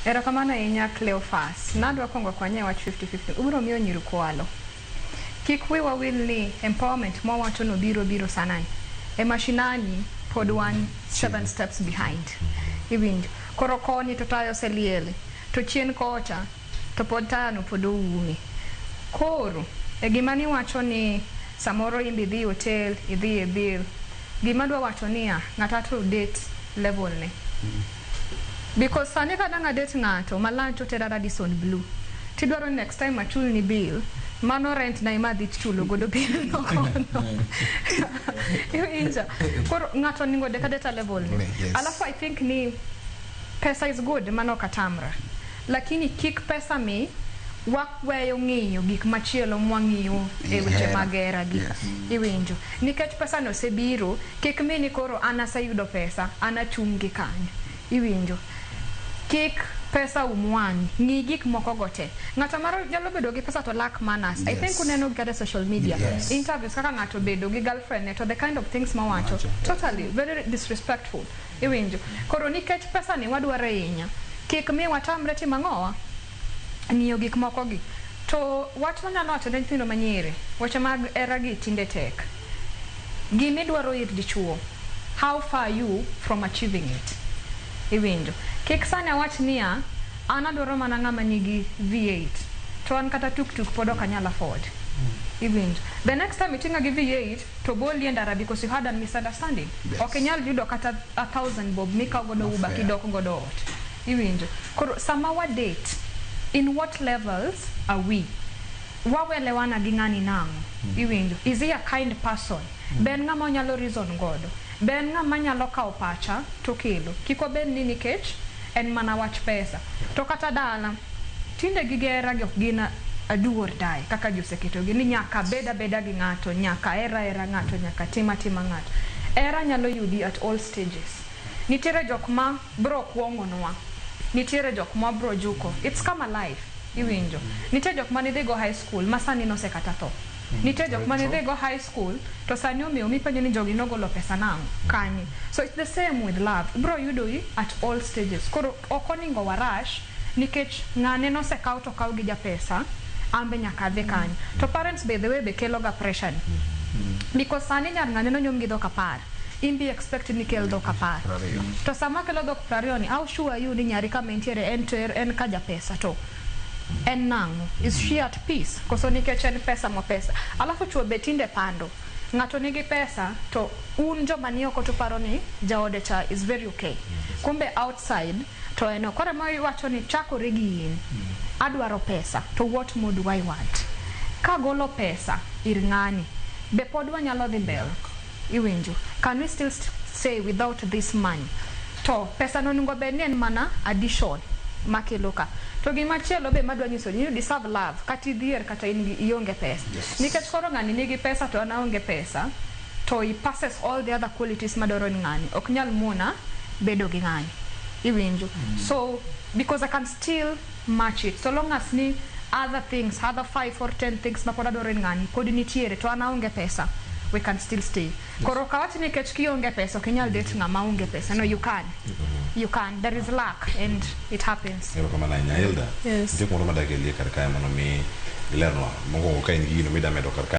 Era kamana inya Cleophas. Nadwa kongo kwa nye wa 50-50. Uburo miyo nyiru kwalo. Kikwi wa will ni empowerment mwa watu no biro sanai. E mashinani pod 7 steps behind. Iwinjo. Korokoni to tayo seliele. To chien kocha. To pod tano podo umi. Koro. E gimani wacho ni samoro imbi dhi hotel, idhi e bill. Gimadwa wacho niya ngatato date level ne. Because sani kadanga date ngato malancho tera Radisson Blue. Tidwaro next time achul ni bill. Mano rent na imadhi chulo godo bill no kono. Inja. Koro ngato ningo data level ni. Yes. Alafu I think ni pesa is good mano katamra. Lakini kick pesa mi wakweyo ng'iyo gik machielo mwang'iyo e weche magera gik iwinjo nikech pesa no sebiro kik mini koro anasayudo pesa anachungi kanyo iwinjo kik pesa umwani ng'i gik moko gote ng'ato maro nyalo bedo gi pesa to lack manners. I think uneno gada social media interviews kaka ng'ato bedo gi girlfriend ne to the kind of things mawacho totally very disrespectful iwinjo koro nikech pesa ni wadware inya kik mi watamre timang'owa ng'iyo gik moko gi to wach manyalo wacho ne nyithindo manyiri weche mag era gi tinde tek gimi dwaro ir dichuo how far you from achieving it iwinjo kik sana wach niya anadwaro mana ng'ama nigi V8 to an kata tuk pod ok anyal afford iwinjo the next time itinga gi V8 to boli endara because you had a misunderstanding ok nyal yudo kata 1,000 bob mika godo uba kidoko godo ot iwinjo koro sama wa date in what levels are we? Wawelewana gi ng'ani nango. Iwinjo. Is he a kind person? Ben ng'ama onyalo reason godo. Ben ng'ama nyalo kao pacha to kelo. Kiko ben ni nikech en mana wach pesa. To kata dala tinde gigera gi ok gina aduor dai kaka joseketo gi ni nyaka beda gi ng'ato, nyaka era ng'ato, nyaka tima ng'ato. Era nyalo yudi at all stages. Nitiere jok ma bro kuongonwa. Nitiere jok ma bro juko. It's come alive. Iwinjo. Nitiere jok ma nidhi go high school masani no se kata tho. Nitiere jok ma nidhi go high school to sani omi penjo ni jogi no golo pesa nango kanyi. So it's the same with love. Bro yudoi at all stages. Koro okoningo warash nikech ng'ane no se kao to kao gi ja pesa ambe nyaka dhi kanyi. To parents by the way be kelo ga pressure. Because sani nyar ng'ane no nyom gi dhoka par. Imbi expect ni kel dhoka par. To sama kelo dhok prarioni, how sure you ni nyari ka mentiere en kaja pesa to. En nango. Is she at peace? Koso nikech en pesa mo pesa. Alafu chuo betinde pando. Ng'ato nigi pesa to un joma ni oko to paro ni jaode cha is very okay. Kumbe outside to eno. Kore mo iwacho ni chako regi in. Adwaro pesa. To what more do I want? Ka golo pesa ir ng'ani. Be pod wanyalo dhi mbele. Iwinjo. Can we still stay without this money? To pesa no nungo benien mana addition makeloka. To gimachielo be madwa nyiso you deserve love kati dhier kata ionge pesa. Nikech koro ng'ani nigi pesa to anaonge pesa to he passes all the other qualities madoro ni ng'ani. Ok nyal muna bedo gi ng'ani. Iwinjo. So because I can still match it so long as ni other things, other 5 or 10 things mapoda doro ni ng'ani pod nitiere to anaonge pesa. We can still stay. Koro kawati ni kechki onge pesa, kenyal date ng'ama onge pesa. No, you can. You can. There is luck and it happens. Yes.